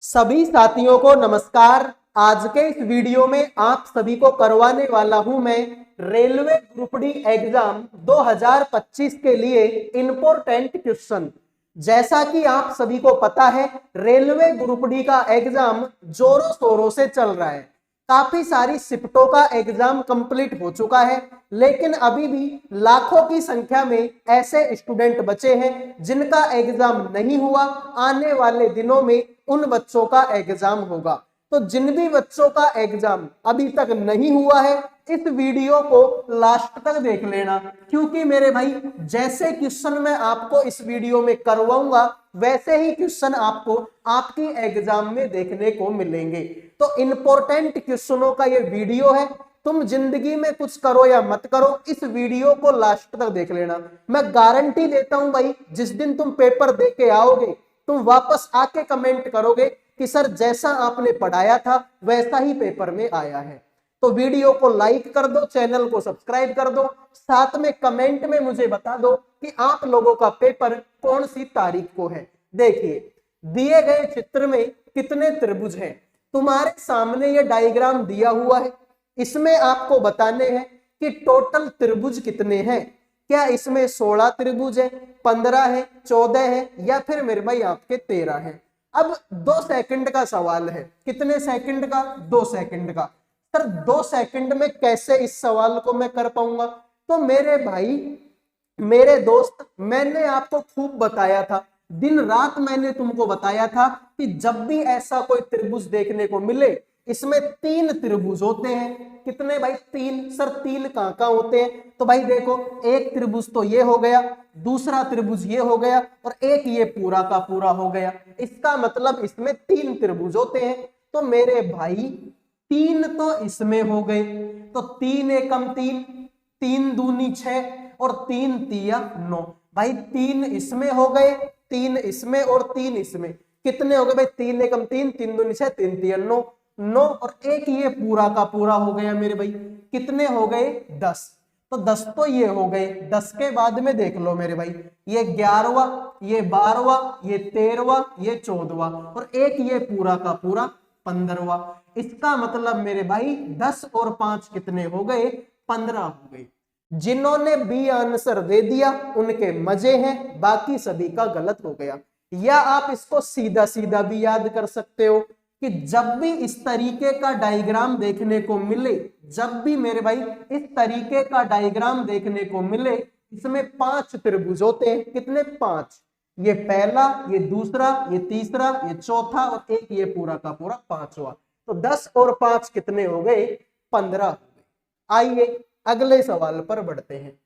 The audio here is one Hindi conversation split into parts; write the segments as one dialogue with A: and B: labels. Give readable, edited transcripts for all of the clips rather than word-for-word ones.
A: सभी साथियों को नमस्कार। आज के इस वीडियो में आप सभी को करवाने वाला हूं मैं रेलवे ग्रुप डी एग्जाम 2025 के लिए इंपॉर्टेंट क्वेश्चन। जैसा कि आप सभी को पता है, रेलवे ग्रुप डी का एग्जाम जोरों शोरों से चल रहा है। काफी सारी शिफ्टों का एग्जाम कंप्लीट हो चुका है, लेकिन अभी भी लाखों की संख्या में ऐसे स्टूडेंट बचे हैं जिनका एग्जाम नहीं हुआ। आने वाले दिनों में उन बच्चों का एग्जाम होगा। तो जिन भी बच्चों का एग्जाम अभी तक नहीं हुआ है, इस वीडियो को लास्ट तक देख लेना, क्योंकि मेरे भाई जैसे क्वेश्चन मैं आपको इस वीडियो में करवाऊंगा वैसे ही क्वेश्चन आपको आपकी एग्जाम में देखने को मिलेंगे। तो इंपॉर्टेंट क्वेश्चनों का ये वीडियो है। तुम जिंदगी में कुछ करो या मत करो, इस वीडियो को लास्ट तक देख लेना। मैं गारंटी देता हूं भाई, जिस दिन तुम पेपर दे के आओगे तुम वापस आके कमेंट करोगे कि सर जैसा आपने पढ़ाया था वैसा ही पेपर में आया है। तो वीडियो को लाइक कर दो, चैनल को सब्सक्राइब कर दो, साथ में कमेंट में मुझे बता दो कि आप लोगों का पेपर कौन सी तारीख को है। देखिए, दिए गए चित्र में कितने त्रिभुज हैं। तुम्हारे सामने ये डायग्राम दिया हुआ है, इसमें आपको बताने हैं कि टोटल त्रिभुज कितने हैं। क्या इसमें 16 त्रिभुज है, 15 है, 14 है, या फिर मेरे भाई आपके 13 है। अब 2 सेकंड का सवाल है। कितने सेकंड का? 2 सेकंड का। सर 2 सेकंड में कैसे इस सवाल को मैं कर पाऊंगा? तो मेरे भाई, मेरे दोस्त, मैंने आपको खूब बताया था, दिन रात मैंने तुमको बताया था कि जब भी ऐसा कोई त्रिभुज देखने को मिले, इसमें 3 त्रिभुज होते हैं। कितने भाई? 3। सर 3 कहां कहां होते हैं? तो भाई देखो, एक त्रिभुज तो ये हो गया, दूसरा त्रिभुज ये हो गया, और एक ये पूरा का पूरा हो गया। इसका मतलब इसमें 3 त्रिभुज होते हैं। तो मेरे भाई 3 तो इसमें हो गए, तो 3 एकम 3, 3 दूनी 6, और 3 तिया 9। भाई 3 इसमें हो गए, 3 इसमें और 3 इसमें। कितने हो गए भाई? 3 एकम 3, 3 दूनी 6, 3 तिया 9, 9 और एक ये पूरा का पूरा हो गया मेरे भाई। कितने हो गए? 10। तो 10 तो ये हो गए। 10 के बाद में देख लो मेरे भाई, ये 11वां, ये 12वां, ये 13वां, ये 14वां, और एक ये पूरा का पूरा 15वां। इसका मतलब मेरे भाई 10 और 5 कितने हो गए? 15 हो गए। जिन्होंने बी आंसर दे दिया उनके मजे हैं, बाकी सभी का गलत हो गया। या आप इसको सीधा सीधा भी याद कर सकते हो कि जब भी इस तरीके का डायग्राम देखने को मिले, जब भी मेरे भाई इस तरीके का डायग्राम देखने को मिले, इसमें 5 त्रिभुज होते हैं। कितने? 5। ये पहला, ये दूसरा, ये तीसरा, ये चौथा, और एक ये पूरा का पूरा 5वां। तो 10 और 5 कितने हो गए? 15 हो गए। आइए अगले सवाल पर बढ़ते हैं।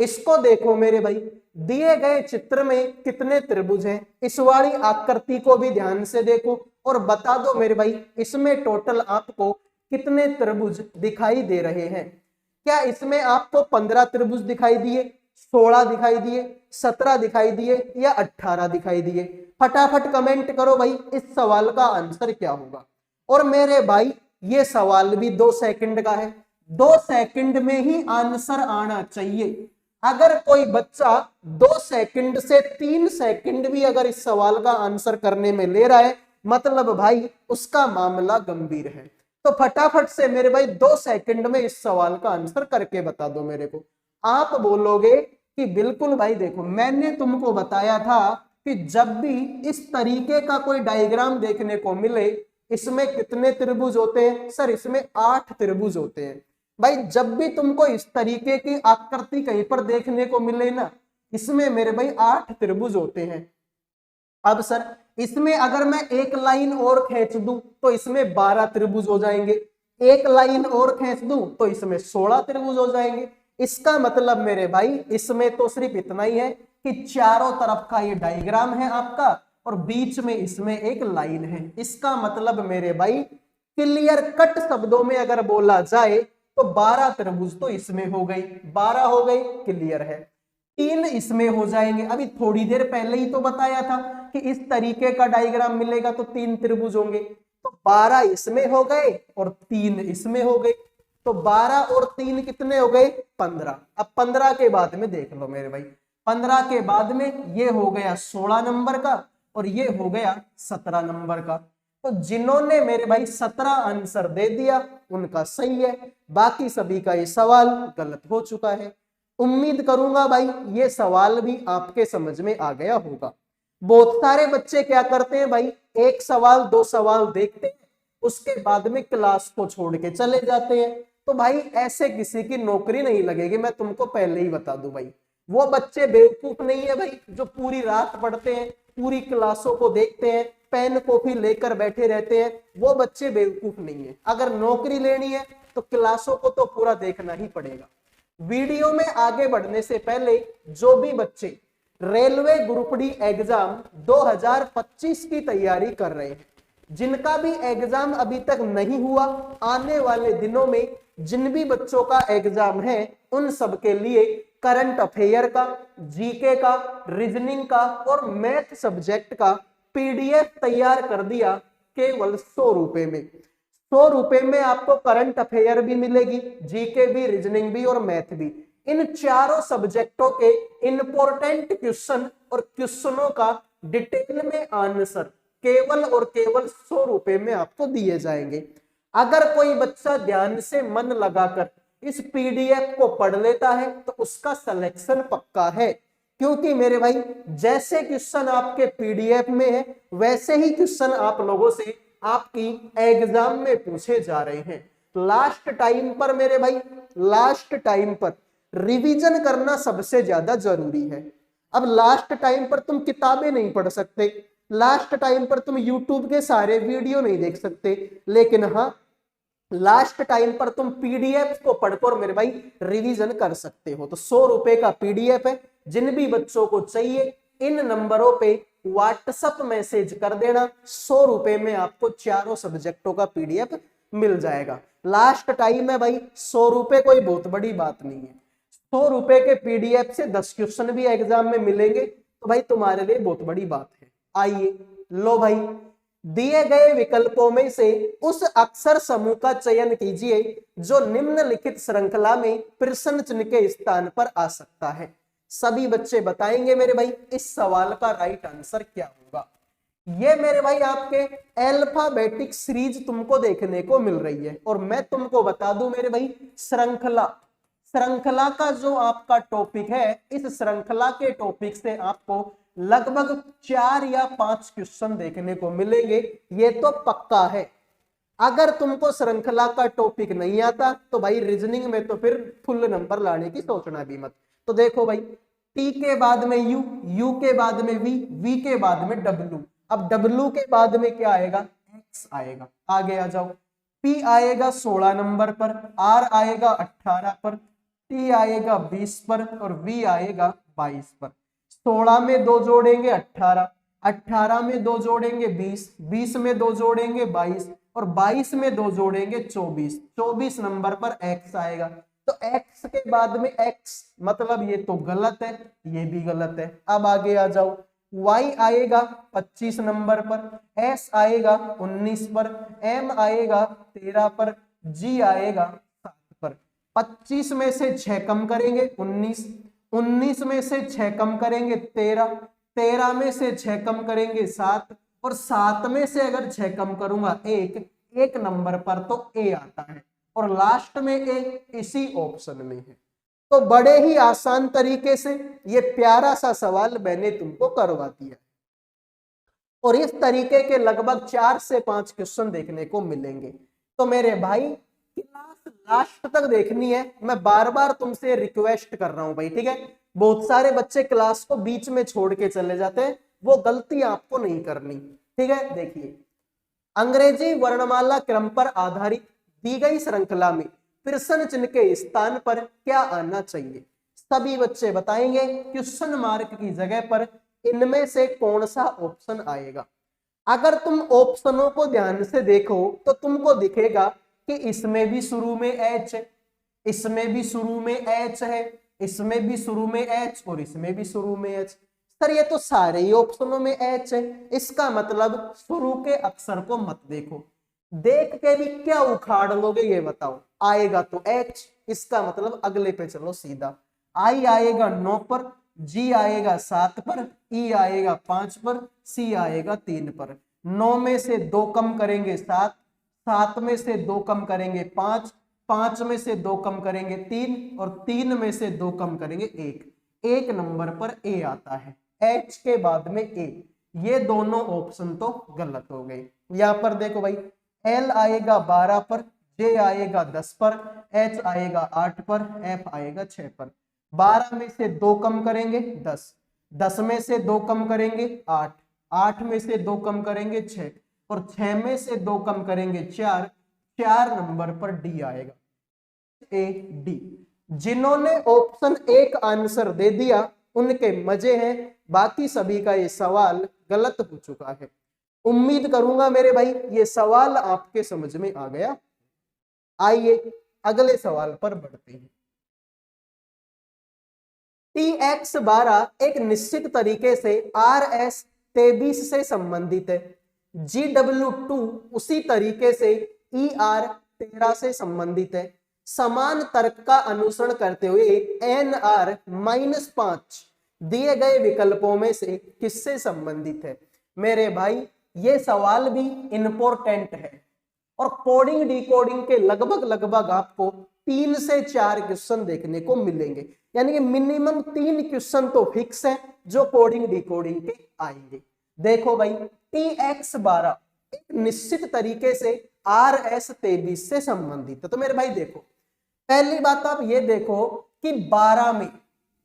A: इसको देखो मेरे भाई, दिए गए चित्र में कितने त्रिभुज हैं। इस वाली आकृति को भी ध्यान से देखो और बता दो मेरे भाई, इसमें टोटल आपको कितने त्रिभुज दिखाई दे रहे हैं। क्या इसमें आपको 15 त्रिभुज दिखाई दिए, 16 दिखाई दिए, 17 दिखाई दिए, या 18 दिखाई दिए? फटाफट कमेंट करो भाई, इस सवाल का आंसर क्या होगा। और मेरे भाई ये सवाल भी 2 सेकंड का है। 2 सेकंड में ही आंसर आना चाहिए। अगर कोई बच्चा 2 सेकंड से 3 सेकंड भी अगर इस सवाल का आंसर करने में ले रहा है, मतलब भाई उसका मामला गंभीर है। तो फटाफट से मेरे भाई 2 सेकंड में इस सवाल का आंसर करके बता दो मेरे को। आप बोलोगे कि बिल्कुल भाई, देखो मैंने तुमको बताया था कि जब भी इस तरीके का कोई डायग्राम देखने को मिले, इसमें कितने त्रिभुज होते हैं? सर इसमें 8 त्रिभुज होते हैं। भाई जब भी तुमको इस तरीके की आकृति कहीं पर देखने को मिले ना, इसमें मेरे भाई 8 त्रिभुज होते हैं। अब सर इसमें अगर मैं एक लाइन और खींच दूं तो इसमें 12 त्रिभुज हो जाएंगे, एक लाइन और खींच दूं तो इसमें 16 त्रिभुज हो जाएंगे। इसका मतलब मेरे भाई इसमें तो सिर्फ इतना ही है कि चारों तरफ का ये डायग्राम है आपका, और बीच में इसमें एक लाइन है। इसका मतलब मेरे भाई क्लियर कट शब्दों में अगर बोला जाए तो 12 त्रिभुज तो इसमें हो गई, 12 हो गई, क्लियर है। 3 इसमें हो जाएंगे। अभी थोड़ी देर पहले ही तो बताया था कि इस तरीके का डायग्राम मिलेगा तो 3 त्रिभुज होंगे। तो 12 इसमें हो गए और 3 इसमें हो गए। तो 12 और 3 कितने हो गए? 15। अब 15 के बाद में देख लो मेरे भाई, 15 के बाद में ये हो गया 16 नंबर का, और ये हो गया 17 नंबर का। तो जिन्होंने मेरे भाई 17 आंसर दे दिया उनका सही है, बाकी सभी का ये सवाल गलत हो चुका है। उम्मीद करूंगा भाई ये सवाल भी आपके समझ में आ गया होगा। बहुत सारे बच्चे क्या करते हैं भाई, एक सवाल दो सवाल देखते हैं, उसके बाद में क्लास को छोड़ के चले जाते हैं। तो भाई ऐसे किसी की नौकरी नहीं लगेगी, मैं तुमको पहले ही बता दूं भाई। वो बच्चे बेवकूफ नहीं है भाई जो पूरी रात पढ़ते हैं, पूरी क्लासों को देखते हैं, पेन कॉपी लेकर बैठे रहते हैं, वो बच्चे बेवकूफ नहीं है। अगर नौकरी लेनी है तो क्लासों को तो पूरा देखना ही पड़ेगा। वीडियो में आगे बढ़ने से पहले जो भी बच्चे रेलवे ग्रुप डी एग्जाम 2025 की तैयारी कर रहे हैं, जिनका भी एग्जाम अभी तक नहीं हुआ, आने वाले दिनों में जिन भी बच्चों का एग्जाम है उन सब के लिए करंट अफेयर का, जीके का, रीजनिंग का और मैथ सब्जेक्ट का पीडीएफ तैयार कर दिया केवल 100 रुपए में। 100 रुपए में आपको करंट अफेयर भी मिलेगी, जीके भी, रीजनिंग भी और मैथ भी। इन चारों सब्जेक्टों के इंपॉर्टेंट क्वेश्चन और क्वेश्चनों का डिटेल में आंसर केवल और केवल 100 रुपए में आपको दिए जाएंगे। अगर कोई बच्चा ध्यान से मन लगाकर इस पीडीएफ को पढ़ लेता है तो उसका सिलेक्शन पक्का है, क्योंकि मेरे भाई जैसे क्वेश्चन आपके पीडीएफ में है वैसे ही क्वेश्चन आप लोगों से आपकी एग्जाम में पूछे जा रहे हैं। लास्ट टाइम पर मेरे भाई, लास्ट टाइम पर रिवीजन करना सबसे ज्यादा जरूरी है। अब लास्ट टाइम पर तुम किताबें नहीं पढ़ सकते, लास्ट टाइम पर तुम यूट्यूब के सारे वीडियो नहीं देख सकते, लेकिन हाँ लास्ट टाइम पर तुम पीडीएफ को पढ़कर मेरे भाई रिवीजन कर सकते हो। तो 100 रुपए का पीडीएफ है, जिन भी बच्चों को चाहिए इन नंबरों पे व्हाट्सएप मैसेज कर देना। 100 रुपए में आपको चारों सब्जेक्टों का पीडीएफ मिल जाएगा। लास्ट टाइम है भाई, 100 रुपए कोई बहुत बड़ी बात नहीं है। 100 रुपए के पीडीएफ से 10 क्वेश्चन भी एग्जाम में मिलेंगे तो भाई तुम्हारे लिए बहुत बड़ी बात है। आइए लो भाई, दिए गए विकल्पों में से उस अक्षर समूह का चयन कीजिए जो निम्नलिखित श्रृंखला में प्रश्न चिन्ह के स्थान पर आ सकता है। सभी बच्चे बताएंगे मेरे भाई इस सवाल का राइट आंसर क्या होगा। ये मेरे भाई आपके अल्फाबेटिक सीरीज तुमको देखने को मिल रही है, और मैं तुमको बता दूं मेरे भाई श्रृंखला, श्रृंखला का जो आपका टॉपिक है, इस श्रृंखला के टॉपिक से आपको लगभग 4 या 5 क्वेश्चन देखने को मिलेंगे, ये तो पक्का है। अगर तुमको श्रृंखला का टॉपिक नहीं आता तो भाई रीजनिंग में तो फिर फुल नंबर लाने की सोचना भी मत। तो देखो भाई, टी के बाद में यू, यू के बाद में वी, वी के बाद में डब्लू। अब डब्लू के बाद में क्या आएगा, एक्स आएगा। आगे आ जाओ, पी आएगा 16 नंबर पर, आर आएगा 18 पर, टी आएगा 20 पर और वी आएगा 22 पर। 16 में 2 जोड़ेंगे 18, 18 में 2 जोड़ेंगे 20, 20 में 2 जोड़ेंगे 22 और 22 में 2 जोड़ेंगे 24। 24 नंबर पर एक्स आएगा। तो एक्स के बाद में एक्स मतलब ये तो गलत है, ये भी गलत है। अब आगे आ जाओ, y आएगा 25 नंबर पर, s आएगा 19 पर, m आएगा 13 पर, g आएगा 7 पर। 25 में से 6 कम करेंगे 19, 19 में से 6 कम करेंगे 13, 13 में से 6 कम करेंगे 7 और 7 में से अगर 6 कम करूंगा 1 नंबर पर तो a आता है और लास्ट में a इसी ऑप्शन में है। तो बड़े ही आसान तरीके से ये प्यारा सा सवाल मैंने तुमको करवा दिया और इस तरीके के लगभग 4 से 5 क्वेश्चन देखने को मिलेंगे। तो मेरे भाई क्लास लास्ट तक देखनी है, मैं बार बार तुमसे रिक्वेस्ट कर रहा हूं भाई, ठीक है। बहुत सारे बच्चे क्लास को बीच में छोड़ के चले जाते हैं, वो गलती आपको नहीं करनी, ठीक है। देखिए, अंग्रेजी वर्णमाला क्रम पर आधारित दी गई श्रृंखला में प्रश्न चिन्ह के स्थान पर क्या आना चाहिए। सभी बच्चे बताएंगे क्वेश्चन मार्क की जगह पर इनमें से कौन सा ऑप्शन आएगा। अगर तुम ऑप्शनों को ध्यान से देखो तो तुमको दिखेगा कि इसमें भी शुरू में एच है, इसमें भी शुरू में एच है, इसमें भी शुरू में एच और इसमें भी शुरू में एच। सर ये तो सारे ही ऑप्शनों में एच है, इसका मतलब शुरू के अक्षर को मत देखो, देख के भी क्या उखाड़ लोगे ये बताओ। आएगा तो एच, इसका मतलब अगले पे चलो सीधा। आई आएगा 9 पर, जी आएगा 7 पर, ई आएगा 5 पर, सी आएगा 3 पर। 9 में से 2 कम करेंगे 7, 7 में से 2 कम करेंगे 5, 5 में से 2 कम करेंगे 3 और 3 में से 2 कम करेंगे 1। 1 नंबर पर ए आता है, एच के बाद में ए। ये दोनों ऑप्शन तो गलत हो गए। यहां पर देखो भाई, एल आएगा 12 पर, जे आएगा 10 पर, एच आएगा 8 पर, एफ आएगा 6 पर। 12 में से 2 कम करेंगे 10, 10 में से 2 कम करेंगे 8, 8 में से 2 कम करेंगे 6 और 6 में से 2 कम करेंगे 4, 4 नंबर पर डी आएगा, ए डी। जिन्होंने ऑप्शन एक आंसर दे दिया उनके मजे हैं, बाकी सभी का ये सवाल गलत हो चुका है। उम्मीद करूंगा मेरे भाई ये सवाल आपके समझ में आ गया। आइए अगले सवाल पर बढ़ते हैं। TX12 एक निश्चित तरीके से RS23 से संबंधित है, GW2 उसी तरीके से ER13 से संबंधित है। समान तर्क का अनुसरण करते हुए NR-5 दिए गए विकल्पों में से किससे संबंधित है? मेरे भाई ये सवाल भी इंपॉर्टेंट है और कोडिंग डिकोडिंग के लगभग आपको 3 से 4 क्वेश्चन देखने को मिलेंगे, यानी कि मिनिमम 3 क्वेश्चन तो फिक्स है जो कोडिंग डिकोडिंग के आएंगे। देखो भाई, TX12 एक निश्चित तरीके से RS23 से संबंधित है। तो मेरे भाई देखो, पहली बात आप ये देखो कि 12 में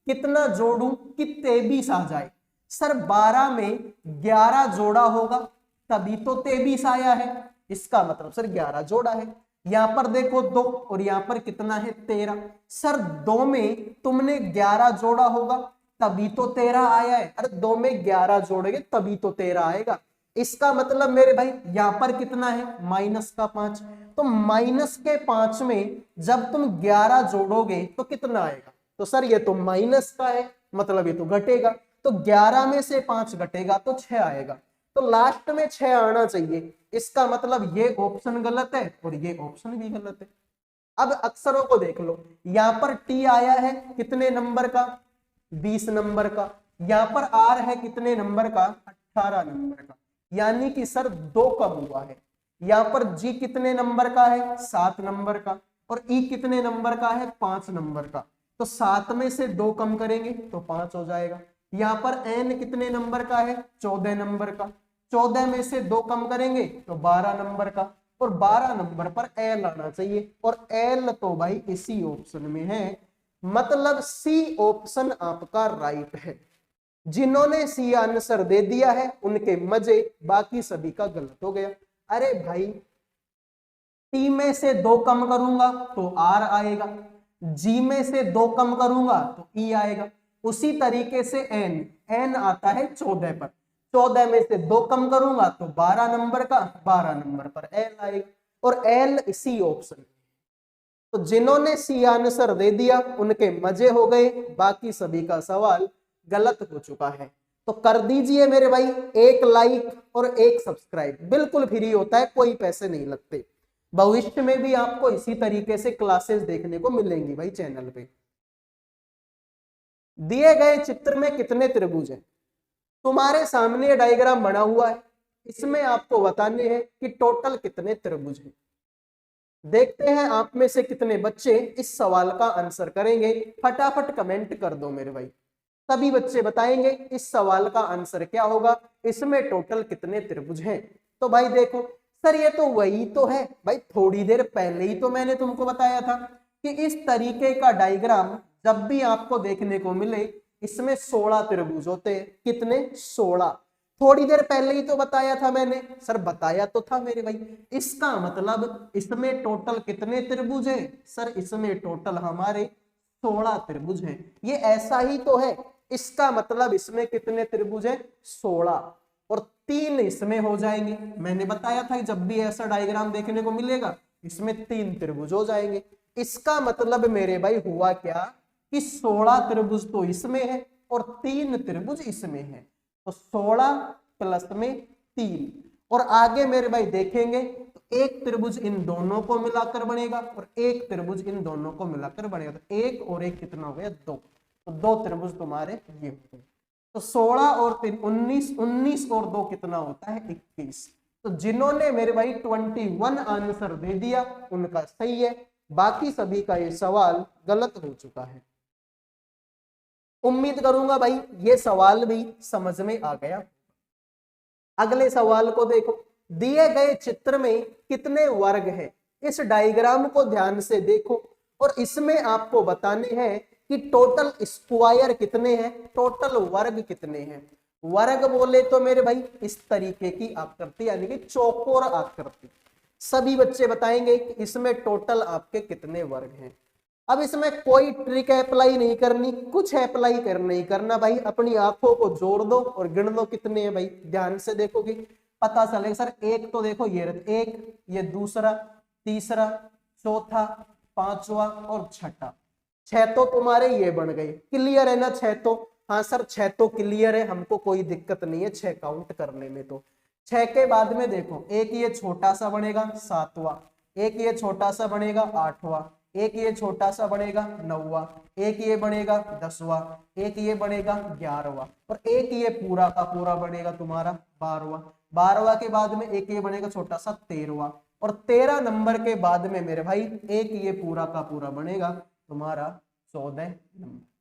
A: कितना जोड़ूं कि 23 आ जाए। सर 12 में 11 जोड़ा होगा तभी तो 23 आया है, इसका मतलब सर 11 जोड़ा है। यहां पर देखो 2 और यहां पर कितना है 13। सर 2 में तुमने 11 जोड़ा होगा तभी तो 13 आया है। अरे 2 में 11 जोड़ेंगे तभी तो 13 आएगा। इसका मतलब मेरे भाई यहां पर कितना है -5। तो -5 में जब तुम 11 जोड़ोगे तो कितना आएगा? तो सर ये तो माइनस का है, मतलब ये तो घटेगा। तो 11 में से 5 घटेगा तो 6 आएगा। तो लास्ट में 6 आना चाहिए। इसका मतलब ये ऑप्शन गलत है और ये ऑप्शन भी गलत है। अब अक्षरों को देख लो, यहां पर टी आया है कितने नंबर का? 20 नंबर का। यहां पर आर है कितने नंबर का? 18 नंबर का, यानी कि सर 2 कम हुआ है। यहां पर जी कितने नंबर का है? 7 नंबर का। और ई कितने नंबर का है? 5 नंबर का। तो 7 में से 2 कम करेंगे तो 5 हो जाएगा। यहाँ पर एन कितने नंबर का है? 14 नंबर का। 14 में से 2 कम करेंगे तो 12 नंबर का। और 12 नंबर पर एल आना चाहिए और एल तो भाई इसी ऑप्शन में है, मतलब सी ऑप्शन आपका राइट है। जिन्होंने सी आंसर दे दिया है उनके मजे, बाकी सभी का गलत हो गया। अरे भाई टी में से 2 कम करूंगा तो आर आएगा, जी में से 2 कम करूंगा तो ई आएगा। उसी तरीके से एन आता है 14 पर, 14 में से 2 कम करूंगा तो 12 नंबर का, 12 नंबर पर एल आएगा और एल इसी ऑप्शन। तो जिन्होंने सी आंसर दे दिया उनके मजे हो गए, बाकी सभी का सवाल गलत हो चुका है। तो कर दीजिए मेरे भाई एक लाइक और एक सब्सक्राइब, बिल्कुल फ्री होता है, कोई पैसे नहीं लगते। भविष्य में भी आपको इसी तरीके से क्लासेस देखने को मिलेंगी भाई चैनल पे। दिए गए चित्र में कितने त्रिभुज हैं? तुम्हारे सामने डायग्राम बना हुआ है, इसमें आपको बताने हैं कि टोटल कितने त्रिभुज हैं। देखते हैं आप में से कितने बच्चे इस सवाल का आंसर करेंगे। फटाफट कमेंट कर दो मेरे भाई, सभी बच्चे बताएंगे इस सवाल का आंसर क्या होगा, इसमें टोटल कितने त्रिभुज हैं। तो भाई देखो सर ये तो वही तो है भाई, थोड़ी देर पहले ही तो मैंने तुमको बताया था कि इस तरीके का डायग्राम जब भी आपको देखने को मिले इसमें 16 त्रिभुज होते हैं। कितने? 16। थोड़ी देर पहले ही तो बताया था मैंने। सर बताया तो था मेरे भाई। इसका मतलब इसमें टोटल कितने त्रिभुज है? सर इसमें टोटल हमारे 16 त्रिभुज हैं। ये ऐसा ही तो है, इसका मतलब इसमें कितने त्रिभुज है? 16 और 3 इसमें हो जाएंगे। मैंने बताया था जब भी ऐसा डायग्राम देखने को मिलेगा इसमें 3 त्रिभुज हो जाएंगे। इसका मतलब मेरे भाई हुआ क्या कि 16 त्रिभुज तो इसमें है और 3 त्रिभुज इसमें है। तो 16 प्लस में 3 और आगे मेरे भाई देखेंगे तो एक त्रिभुज इन दोनों को मिलाकर बनेगा और एक त्रिभुज इन दोनों को मिलाकर बनेगा। तो एक और एक कितना हो गया? 2। तो 2 त्रिभुज तुम्हारे ये हो गए। तो 16 और 3 19, 19 और 2 कितना होता है 21। तो जिन्होंने मेरे भाई 21 आंसर दे दिया उनका सही है, बाकी सभी का ये सवाल गलत हो चुका है। उम्मीद करूंगा भाई ये सवाल भी समझ में आ गया। अगले सवाल को देखो, दिए गए चित्र में कितने वर्ग हैं? इस डायग्राम को ध्यान से देखो और इसमें आपको बताने हैं कि टोटल स्क्वायर कितने हैं, टोटल वर्ग कितने हैं। वर्ग बोले तो मेरे भाई इस तरीके की आकृति यानी कि चौकोर आकृति। सभी बच्चे बताएंगे कि इसमें टोटल आपके कितने वर्ग हैं। अब इसमें कोई ट्रिक अप्लाई नहीं करनी, कुछ अप्लाई नहीं करना भाई, अपनी आंखों को जोड़ दो और गिन लो कितने हैं भाई। ध्यान से देखोगे पता चलेगा। सर एक तो देखो ये एक, ये दूसरा, तीसरा, चौथा, पांचवा और छठा, 6 तो तुम्हारे ये बन गए। क्लियर है ना 6 तो? हाँ सर 6 तो क्लियर है, हमको कोई दिक्कत नहीं है 6 काउंट करने में। तो 6 के बाद में देखो एक ये छोटा सा बनेगा 7वां, एक ये छोटा सा बनेगा 8वां, एक ये छोटा सा बनेगा 9वां, एक ये बनेगा 10वां, एक ये बनेगा 11वां और एक ये पूरा का पूरा बनेगा तुम्हारा 12वां। 12वां के बाद में एक ये बनेगा छोटा सा 13वां और 13 नंबर के बाद में मेरे भाई एक ये पूरा का पूरा बनेगा तुम्हारा 14 नंबर।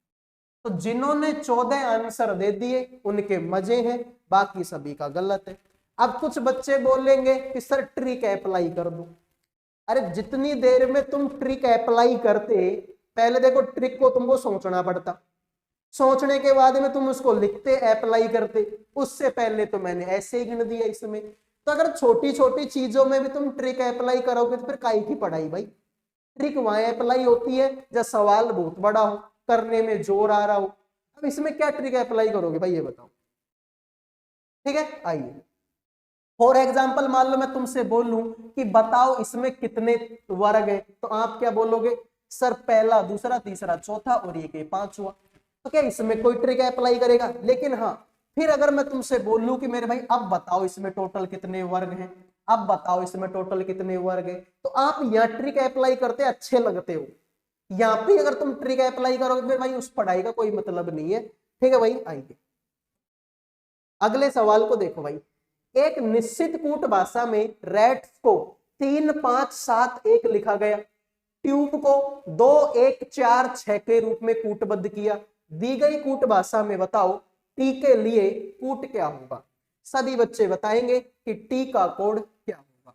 A: तो जिन्होंने 14 आंसर दे दिए उनके मजे हैं, बाकी सभी का गलत है। अब कुछ बच्चे बोलेंगे कि सर ट्रिक अप्लाई कर दो। अरे जितनी देर में तुम ट्रिक अप्लाई करते, पहले देखो ट्रिक को तुमको सोचना पड़ता, सोचने के बाद में तुम उसको लिखते अप्लाई करते, उससे पहले तो मैंने ऐसे ही गिन दिया इसमें। तो अगर छोटी छोटी चीजों में भी तुम ट्रिक अप्लाई करोगे तो फिर काहे की पढ़ाई भाई। ट्रिक वहां अप्लाई होती है जब सवाल बहुत बड़ा हो, करने में जोर आ रहा हो। अब इसमें क्या ट्रिक अप्लाई करोगे भाई ये बताओ। ठीक है आइए फॉर एग्जाम्पल मान लो मैं तुमसे बोलूं कि बताओ इसमें कितने वर्ग है, तो आप क्या बोलोगे? सर पहला, दूसरा, तीसरा, चौथा और ये 5वां। तो क्या इसमें कोई ट्रिक अप्लाई करेगा? लेकिन हाँ फिर अगर मैं तुमसे बोलूं कि मेरे भाई अब बताओ इसमें टोटल कितने वर्ग हैं, अब बताओ इसमें टोटल कितने वर्ग है, तो आप यहाँ ट्रिक अप्लाई करते अच्छे लगते हो। यहाँ पे अगर तुम ट्रिक अप्लाई करोगे फिर भाई उस पढ़ाई का कोई मतलब नहीं है। ठीक है भाई आइए अगले सवाल को देखो भाई। एक निश्चित कूट भाषा में रैट्स को 3 5 7 1 लिखा गया, ट्यूब को 2 1 4 6 के रूप में कूटबद्ध किया। दी गई कूट भाषा में बताओ टी के लिए कूट क्या होगा। सभी बच्चे बताएंगे कि टी का कोड क्या होगा।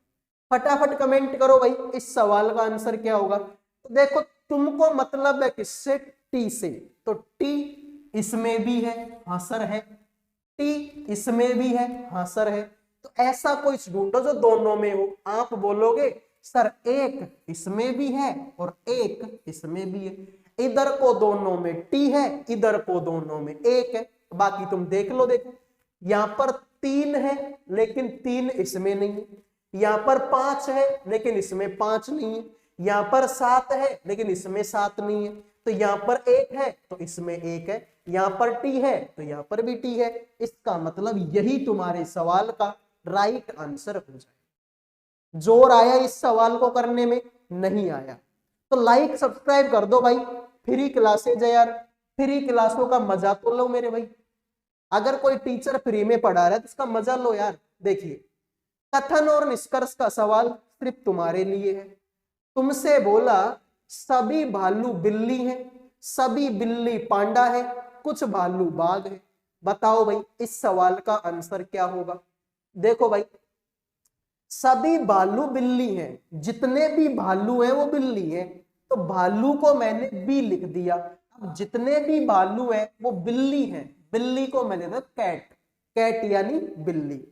A: फटाफट कमेंट करो भाई इस सवाल का आंसर क्या होगा। तो देखो तुमको मतलब है किससे? टी से। तो टी इसमें भी है, हाँ सर है। टी इसमें भी है, हाँ सर है। तो ऐसा कोई ढूंढो जो दोनों में हो। आप बोलोगे सर एक इसमें भी है और एक इसमें भी है, इधर को दोनों में टी है, इधर को दोनों में एक है। बाकी तुम देख लो, देखो यहाँ पर 3 है लेकिन 3 इसमें नहीं है, यहाँ पर 5 है लेकिन इसमें 5 नहीं है, यहाँ पर 7 है लेकिन इसमें 7 नहीं है। तो यहाँ पर 1 है तो इसमें 1 है, यहाँ पर टी है तो यहाँ पर भी टी है। इसका मतलब यही तुम्हारे सवाल का राइट आंसर हो जाए। जोर आया इस सवाल को करने में? नहीं आया। तो लाइक सब्सक्राइब कर दो भाई। फ्री क्लासेज है यार, फ्री क्लासों का मजा तो लो मेरे भाई। अगर कोई टीचर फ्री में पढ़ा रहा है तो इसका मजा लो यार। देखिए कथन और निष्कर्ष का सवाल सिर्फ तुम्हारे लिए है। तुमसे बोला सभी भालू बिल्ली हैं, सभी बिल्ली पांडा है, कुछ भालू बाघ है। बताओ भाई इस सवाल का आंसर क्या होगा। देखो भाई सभी भालू बिल्ली हैं, जितने भी भालू हैं वो बिल्ली हैं, तो भालू को मैंने बी लिख दिया। अब जितने भी भालू हैं वो बिल्ली हैं, बिल्ली को मैंने दिया कैट, कैट यानी बिल्ली।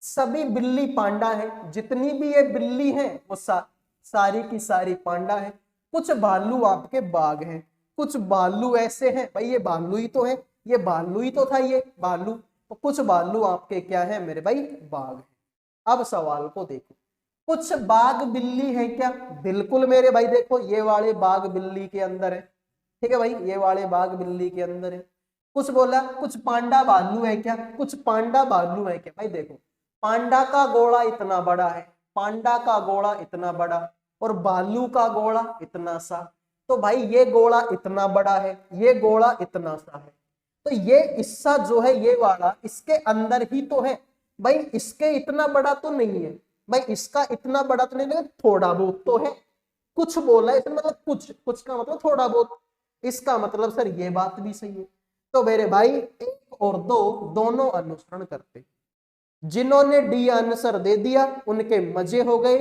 A: सभी बिल्ली पांडा है, जितनी भी ये बिल्ली है वो सारी की सारी पांडा है। कुछ भालू आपके बाघ हैं, कुछ भालू ऐसे हैं भाई ये भालू ही तो है, ये भालू ही तो था ये भालू, तो कुछ भालू आपके क्या है मेरे भाई? बाघ है। अब सवाल को देखो, कुछ बाघ बिल्ली है क्या? बिल्कुल मेरे भाई, देखो ये वाले बाघ बिल्ली के अंदर है। ठीक है भाई ये वाले बाघ बिल्ली के अंदर है। कुछ बोला कुछ पांडा भालू है क्या? कुछ पांडा भालू है क्या? भाई देखो पांडा का गोला इतना बड़ा है, पांडा का गोला इतना बड़ा और भालू का गोला इतना सा। तो भाई ये गोला इतना बड़ा है, ये गोला इतना सा है, तो ये हिस्सा जो है ये वाला इसके अंदर ही तो है भाई, इसके इतना बड़ा तो नहीं है भाई, इसका इतना बड़ा तो नहीं है, थोड़ा बहुत तो है। कुछ बोला है इसमें, मतलब कुछ, कुछ का मतलब थोड़ा बहुत, इसका मतलब सर ये बात भी सही है। तो मेरे भाई 1 और 2 दोनों अनुसरण करते, जिन्होंने डी आंसर दे दिया उनके मजे हो गए,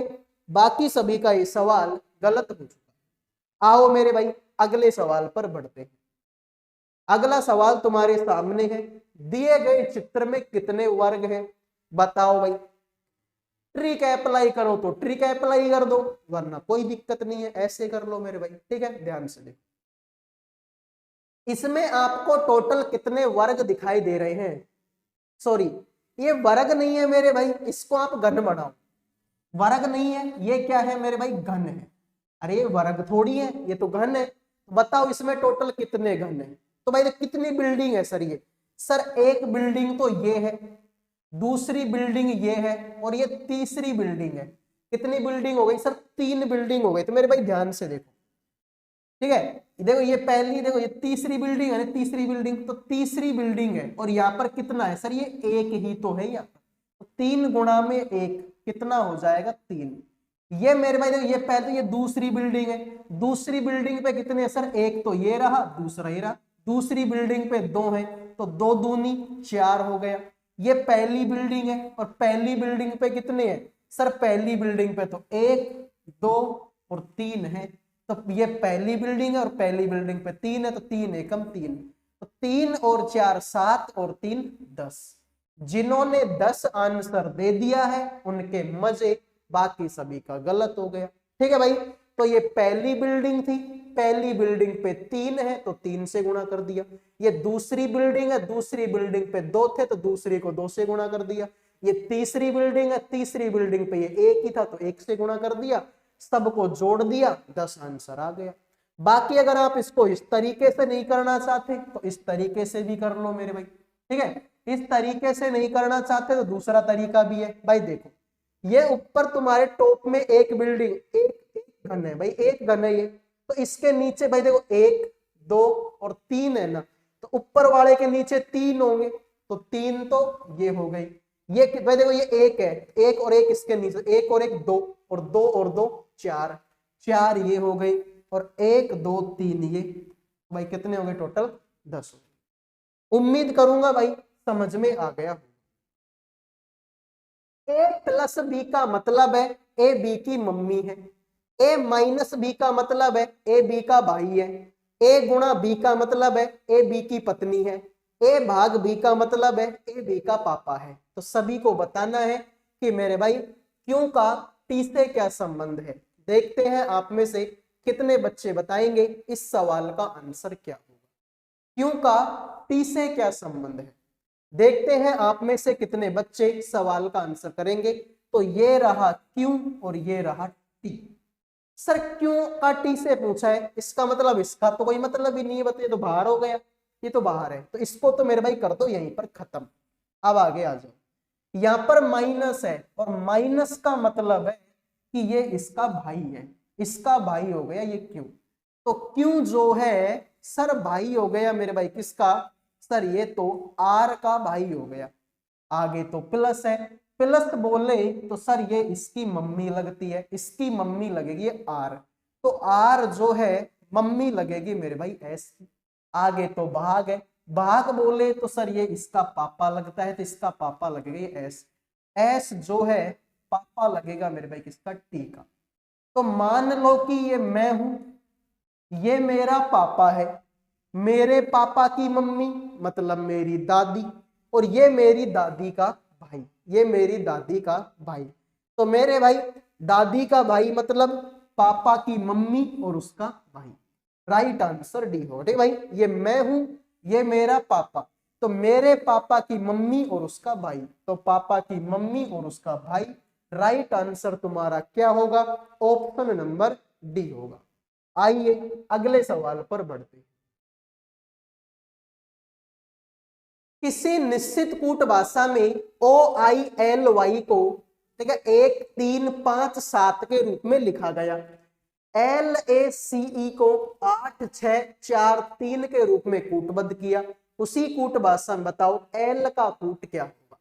A: बाकी सभी का ये सवाल गलत हो चुका। आओ मेरे भाई अगले सवाल पर बढ़ते हैं। अगला सवाल तुम्हारे सामने है, दिए गए चित्र में कितने वर्ग हैं बताओ भाई। ट्रिक अप्लाई करो तो ट्रिक अप्लाई कर दो, वरना कोई दिक्कत नहीं है, ऐसे कर लो मेरे भाई, ठीक है। ध्यान से देखो, इसमें आपको टोटल कितने वर्ग दिखाई दे रहे हैं। सॉरी, ये वर्ग नहीं है मेरे भाई, इसको आप घन बनाओ। वर्ग नहीं है, ये क्या है मेरे भाई, घन है। अरे ये वर्ग थोड़ी है, ये तो घन है। बताओ इसमें टोटल कितने घन है। तो भाई कितनी बिल्डिंग है सर ये, सर एक बिल्डिंग तो ये है, दूसरी बिल्डिंग ये है, और ये तीसरी बिल्डिंग है। कितनी बिल्डिंग हो गई सर, 3 बिल्डिंग हो गई। तो मेरे भाई ध्यान से देखो, ठीक है, देखो ये पहली, देखो ये तीसरी बिल्डिंग है ना, तीसरी बिल्डिंग, तो तीसरी बिल्डिंग है, और यहाँ पर कितना है सर, ये एक ही तो है यहाँ पर। तो 3 गुणा में 1 कितना हो जाएगा, 3। ये मेरे भाई देखो, ये पहले ये दूसरी बिल्डिंग है, दूसरी बिल्डिंग पे कितने सर, एक तो ये रहा, दूसरा ये रहा। दूसरी बिल्डिंग पे 2 है, तो 2 दूनी 4 हो गया। ये पहली बिल्डिंग है, और पहली बिल्डिंग पे कितने हैं सर, पहली बिल्डिंग पे तो 1 2 और 3 है। तो ये पहली बिल्डिंग है, और पहली बिल्डिंग पे 3 है, तो 3 एकम 3, तो 3 और 4 7 और 3 10। जिन्होंने 10 आंसर दे दिया है उनके मजे, बाकी सभी का गलत हो गया, ठीक है भाई। तो ये पहली बिल्डिंग थी, पहली बिल्डिंग पे 3 है तो 3 से गुणा कर दिया। ये दूसरी बिल्डिंग है, दूसरी बिल्डिंग पे 2 थे तो दूसरी को 2 से गुणा कर दिया। ये तीसरी बिल्डिंग है, तीसरी बिल्डिंग पे ये 1 ही था तो 1 से गुणा कर दिया, सबको जोड़ दिया, 10 आंसर आ गया। बाकी अगर आप इसको इस तरीके से नहीं करना चाहते तो इस तरीके से भी कर लो मेरे भाई, ठीक है। इस तरीके से नहीं करना चाहते तो दूसरा तरीका भी है भाई। देखो ये ऊपर तुम्हारे टॉप में एक बिल्डिंग, एक घन है भाई, एक घन है ये, तो इसके नीचे भाई देखो 1 2 और 3 है ना, तो ऊपर वाले के नीचे 3 होंगे, तो 3 तो ये हो गई। ये भाई देखो ये 1 है, 1 और 1 इसके नीचे, 1 और 1 2, और 2 और 2 4, 4 ये हो गई, और 1 2 3 ये, भाई कितने हो गए टोटल, 10। उम्मीद करूंगा भाई समझ में आ गया। ए प्लस बी का मतलब है ए बी की मम्मी है, ए माइनस बी का मतलब है ए बी का भाई है, ए गुणा बी का मतलब है ए बी की पत्नी है, ए भाग बी का मतलब है ए बी का पापा है। तो सभी को बताना है कि मेरे भाई क्यों का टी से क्या संबंध है। देखते हैं आप में से कितने बच्चे बताएंगे इस सवाल का आंसर क्या होगा। क्यों का टी से क्या संबंध है, देखते हैं आप में से कितने बच्चे सवाल का आंसर करेंगे। तो ये रहा क्यों और ये रहा टी। सर क्यों का टी से पूछा है, इसका मतलब इसका तो कोई मतलब ही नहीं है, बताइए, तो बाहर हो गया, ये तो बाहर है, तो इसको तो मेरे भाई कर दो यहीं पर खत्म। अब आगे आ जाओ, यहां पर माइनस है, और माइनस का मतलब है कि ये इसका भाई है, इसका भाई हो गया ये क्यों। तो क्यों जो है सर भाई हो गया मेरे भाई किसका, सर ये तो आर का भाई हो गया। आगे तो प्लस है, प्लस बोले तो सर ये इसकी मम्मी लगती है, इसकी मम्मी लगेगी आर, तो आर जो है मम्मी लगेगी मेरे भाई एस की। आगे तो भाग है, भाग बोले तो सर ये इसका पापा लगता है, तो इसका पापा लगेगा ये एस, एस जो है पापा लगेगा मेरे भाई किसका, टी का। तो मान लो कि ये मैं हूं, ये मेरा पापा है, मेरे पापा की मम्मी मतलब मेरी दादी, और ये मेरी दादी का भाई, ये मेरी दादी का भाई। तो मेरे भाई दादी का भाई मतलब पापा की मम्मी और उसका भाई, राइट आंसर डी हो। ठीक भाई, ये मैं हूं, ये मेरा पापा, तो मेरे पापा की मम्मी और उसका भाई, तो पापा की मम्मी और उसका भाई, राइट आंसर तुम्हारा क्या होगा, ऑप्शन नंबर डी होगा। आइए अगले सवाल पर बढ़ते हैं। किसी निश्चित कूट भाषा में OILY को ठीक है 1 3 5 7 के रूप में लिखा गया, LACE को 8 6 4 3 के रूप में कूटबद्ध किया, उसी कूट भाषा में बताओ एल का कूट क्या होगा।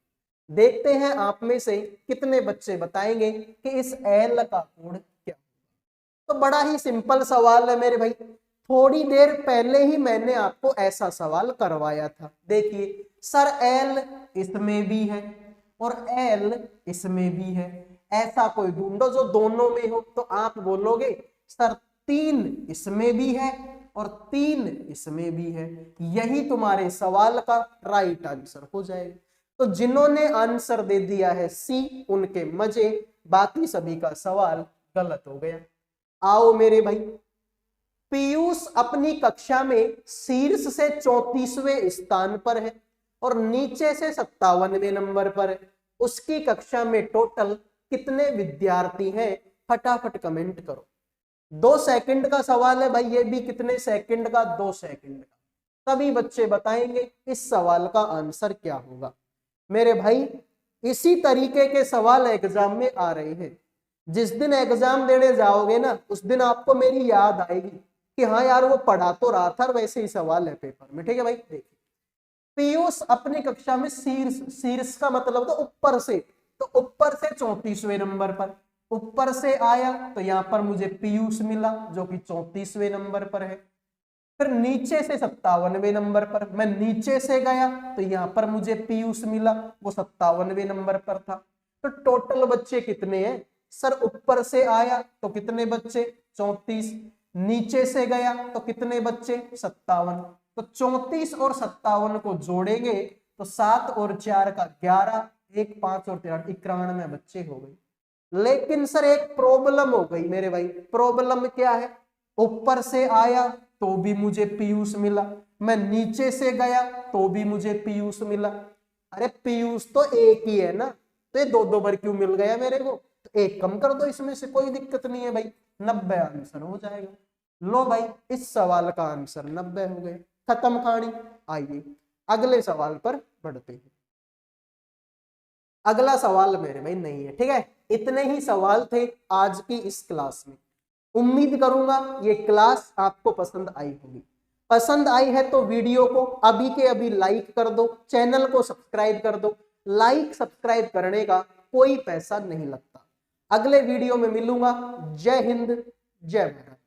A: देखते हैं आप में से कितने बच्चे बताएंगे कि इस एल का कूट क्या होगा। तो बड़ा ही सिंपल सवाल है मेरे भाई, थोड़ी देर पहले ही मैंने आपको ऐसा सवाल करवाया था। देखिए सर एल इसमें भी है और एल इसमें भी है, ऐसा कोई ढूंढो जो दोनों में हो। तो आप बोलोगे सर 3 इसमें भी है और 3 इसमें भी है, यही तुम्हारे सवाल का राइट आंसर हो जाएगा। तो जिन्होंने आंसर दे दिया है सी उनके मजे, बाकी सभी का सवाल गलत हो गया। आओ मेरे भाई, पीयूष अपनी कक्षा में शीर्ष से 34वें स्थान पर है और नीचे से 57वें नंबर पर है। उसकी कक्षा में टोटल कितने विद्यार्थी हैं? फटाफट कमेंट करो। 2 सेकंड का सवाल है भाई, ये भी कितने सेकंड का? 2 सेकंड का। सभी बच्चे बताएंगे इस सवाल का आंसर क्या होगा। मेरे भाई इसी तरीके के सवाल एग्जाम में आ रहे हैं। जिस दिन एग्जाम देने जाओगे ना उस दिन आपको मेरी याद आएगी कि हाँ यार वो पढ़ा तो रहा था, वैसे ही सवाल है पेपर में। ठीक है भाई, देखिए पीयूष अपनी कक्षा में शीर्ष, शीर्ष का मतलब तो ऊपर से, तो ऊपर से 34वें नंबर पर, ऊपर से आया तो यहाँ पर मुझे पीयूष मिला जो कि 34वें नंबर पर है। फिर नीचे से 57वें नंबर पर, मैं नीचे से गया तो यहाँ पर मुझे पीयूष मिला, वो 57वें नंबर पर था। तो टोटल बच्चे कितने हैं सर? ऊपर से आया तो कितने बच्चे? 34। नीचे से गया तो कितने बच्चे? 57। तो 34 और 57 को जोड़ेंगे तो 7 और 4 का 11, 1 5 और 3 91 बच्चे हो गए। लेकिन सर एक प्रॉब्लम हो गई मेरे भाई। प्रॉब्लम क्या है? ऊपर से आया तो भी मुझे पीयूष मिला, मैं नीचे से गया तो भी मुझे पीयूष मिला। अरे पीयूष तो एक ही है ना, तो ये 2 बार क्यों मिल गया मेरे को? तो एक कम कर दो, इसमें से कोई दिक्कत नहीं है भाई, 90 आंसर हो जाएगा। लो भाई इस सवाल का आंसर 90 हो गए, खत्म कहानी। आइए अगले सवाल पर बढ़ते हैं। अगला सवाल मेरे भाई नहीं है, ठीक है। इतने ही सवाल थे आज की इस क्लास में। उम्मीद करूंगा ये क्लास आपको पसंद आई होगी। पसंद आई है तो वीडियो को अभी के अभी लाइक कर दो, चैनल को सब्सक्राइब कर दो। लाइक सब्सक्राइब करने का कोई पैसा नहीं लगता। अगले वीडियो में मिलूंगा। जय हिंद, जय भारत।